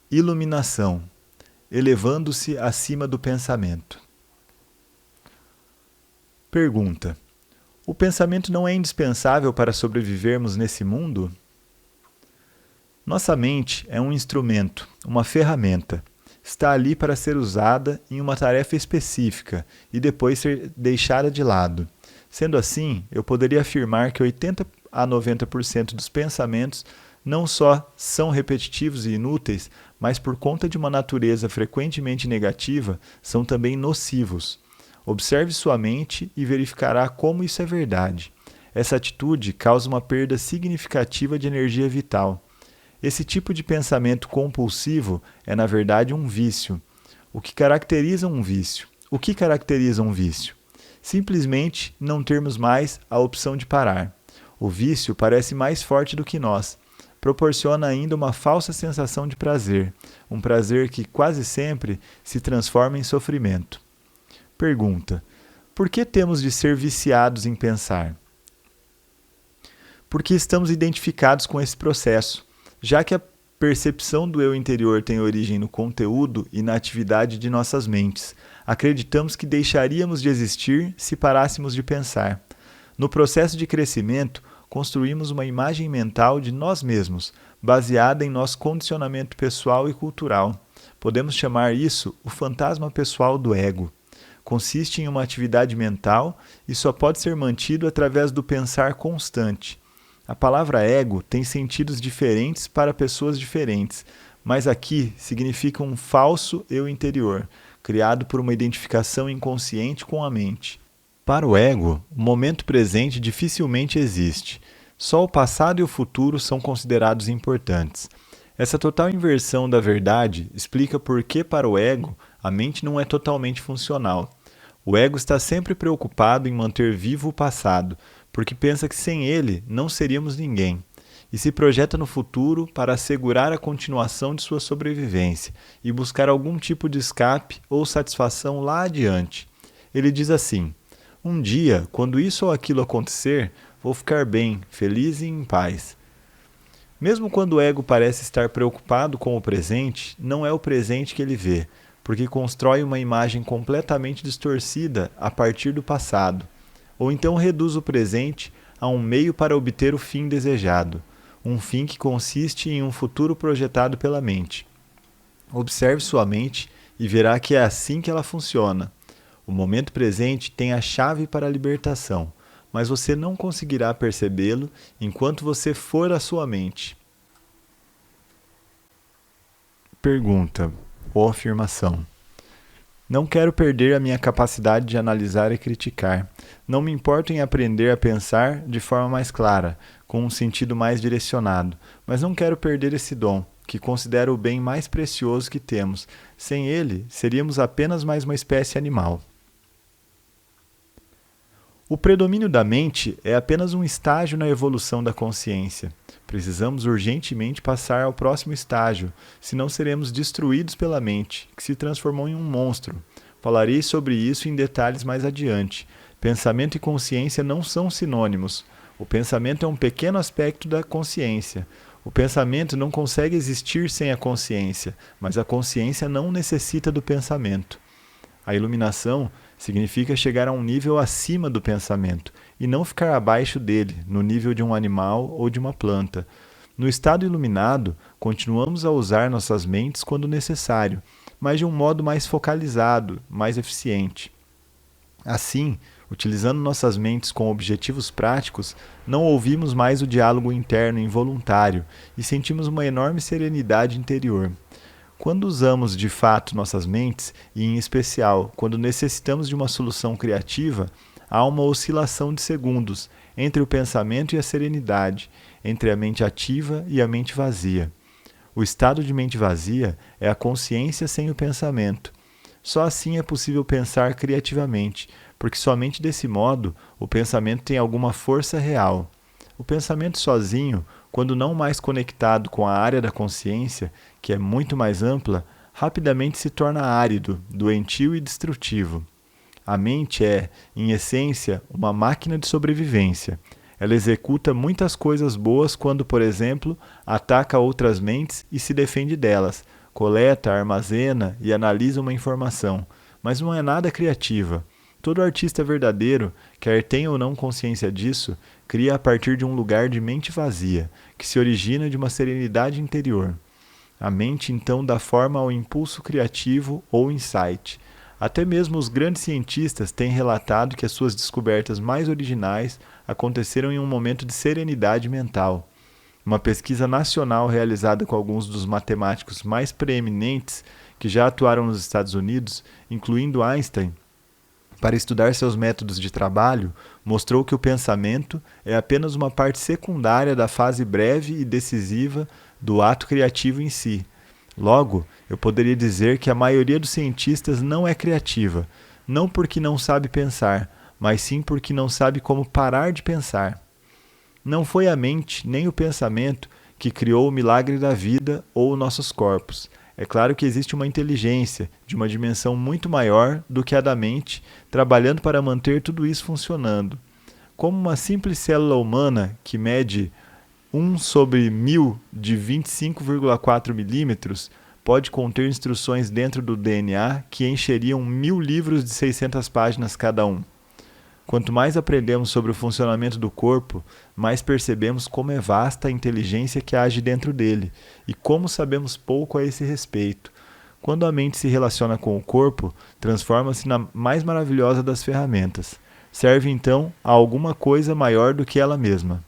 Iluminação, elevando-se acima do pensamento. Pergunta: o pensamento não é indispensável para sobrevivermos nesse mundo? Nossa mente é um instrumento, uma ferramenta. Está ali para ser usada em uma tarefa específica e depois ser deixada de lado. Sendo assim, eu poderia afirmar que 80 a 90% dos pensamentos não só são repetitivos e inúteis, mas por conta de uma natureza frequentemente negativa, são também nocivos. Observe sua mente e verificará como isso é verdade. Essa atitude causa uma perda significativa de energia vital. Esse tipo de pensamento compulsivo é, na verdade, um vício. O que caracteriza um vício? O que caracteriza um vício? Simplesmente não termos mais a opção de parar. O vício parece mais forte do que nós. Proporciona ainda uma falsa sensação de prazer, um prazer que quase sempre se transforma em sofrimento. Pergunta: por que temos de ser viciados em pensar? Porque estamos identificados com esse processo, já que a percepção do eu interior tem origem no conteúdo e na atividade de nossas mentes. Acreditamos que deixaríamos de existir se parássemos de pensar. No processo de crescimento, construímos uma imagem mental de nós mesmos, baseada em nosso condicionamento pessoal e cultural. Podemos chamar isso o fantasma pessoal do ego. Consiste em uma atividade mental e só pode ser mantido através do pensar constante. A palavra ego tem sentidos diferentes para pessoas diferentes, mas aqui significa um falso eu interior, criado por uma identificação inconsciente com a mente. Para o ego, o momento presente dificilmente existe. Só o passado e o futuro são considerados importantes. Essa total inversão da verdade explica por que, para o ego, a mente não é totalmente funcional. O ego está sempre preocupado em manter vivo o passado, porque pensa que sem ele não seríamos ninguém, e se projeta no futuro para assegurar a continuação de sua sobrevivência e buscar algum tipo de escape ou satisfação lá adiante. Ele diz assim: um dia, quando isso ou aquilo acontecer, vou ficar bem, feliz e em paz. Mesmo quando o ego parece estar preocupado com o presente, não é o presente que ele vê, porque constrói uma imagem completamente distorcida a partir do passado. Ou então reduz o presente a um meio para obter o fim desejado, um fim que consiste em um futuro projetado pela mente. Observe sua mente e verá que é assim que ela funciona. O momento presente tem a chave para a libertação, mas você não conseguirá percebê-lo enquanto você for a sua mente. Pergunta ou afirmação: não quero perder a minha capacidade de analisar e criticar. Não me importo em aprender a pensar de forma mais clara, com um sentido mais direcionado, mas não quero perder esse dom, que considero o bem mais precioso que temos. Sem ele, seríamos apenas mais uma espécie animal. O predomínio da mente é apenas um estágio na evolução da consciência. Precisamos urgentemente passar ao próximo estágio, senão seremos destruídos pela mente, que se transformou em um monstro. Falarei sobre isso em detalhes mais adiante. Pensamento e consciência não são sinônimos. O pensamento é um pequeno aspecto da consciência. O pensamento não consegue existir sem a consciência, mas a consciência não necessita do pensamento. A iluminação significa chegar a um nível acima do pensamento e não ficar abaixo dele, no nível de um animal ou de uma planta. No estado iluminado, continuamos a usar nossas mentes quando necessário, mas de um modo mais focalizado, mais eficiente. Assim, utilizando nossas mentes com objetivos práticos, não ouvimos mais o diálogo interno involuntário e sentimos uma enorme serenidade interior. Quando usamos de fato nossas mentes, e em especial quando necessitamos de uma solução criativa, há uma oscilação de segundos entre o pensamento e a serenidade, entre a mente ativa e a mente vazia. O estado de mente vazia é a consciência sem o pensamento. Só assim é possível pensar criativamente, porque somente desse modo o pensamento tem alguma força real. O pensamento sozinho, quando não mais conectado com a área da consciência, que é muito mais ampla, rapidamente se torna árido, doentio e destrutivo. A mente é, em essência, uma máquina de sobrevivência. Ela executa muitas coisas boas quando, por exemplo, ataca outras mentes e se defende delas, coleta, armazena e analisa uma informação, mas não é nada criativa. Todo artista verdadeiro, quer tenha ou não consciência disso, cria a partir de um lugar de mente vazia, que se origina de uma serenidade interior. A mente então dá forma ao impulso criativo ou insight. Até mesmo os grandes cientistas têm relatado que as suas descobertas mais originais aconteceram em um momento de serenidade mental. Uma pesquisa nacional realizada com alguns dos matemáticos mais preeminentes que já atuaram nos Estados Unidos, incluindo Einstein, para estudar seus métodos de trabalho, mostrou que o pensamento é apenas uma parte secundária da fase breve e decisiva do ato criativo em si. Logo, eu poderia dizer que a maioria dos cientistas não é criativa, não porque não sabe pensar, mas sim porque não sabe como parar de pensar. Não foi a mente nem o pensamento que criou o milagre da vida ou nossos corpos. É claro que existe uma inteligência de uma dimensão muito maior do que a da mente, trabalhando para manter tudo isso funcionando. Como uma simples célula humana que mede 1/1000 de 25,4 milímetros pode conter instruções dentro do DNA que encheriam 1000 livros de 600 páginas cada um. Quanto mais aprendemos sobre o funcionamento do corpo, mais percebemos como é vasta a inteligência que age dentro dele e como sabemos pouco a esse respeito. Quando a mente se relaciona com o corpo, transforma-se na mais maravilhosa das ferramentas. Serve então a alguma coisa maior do que ela mesma.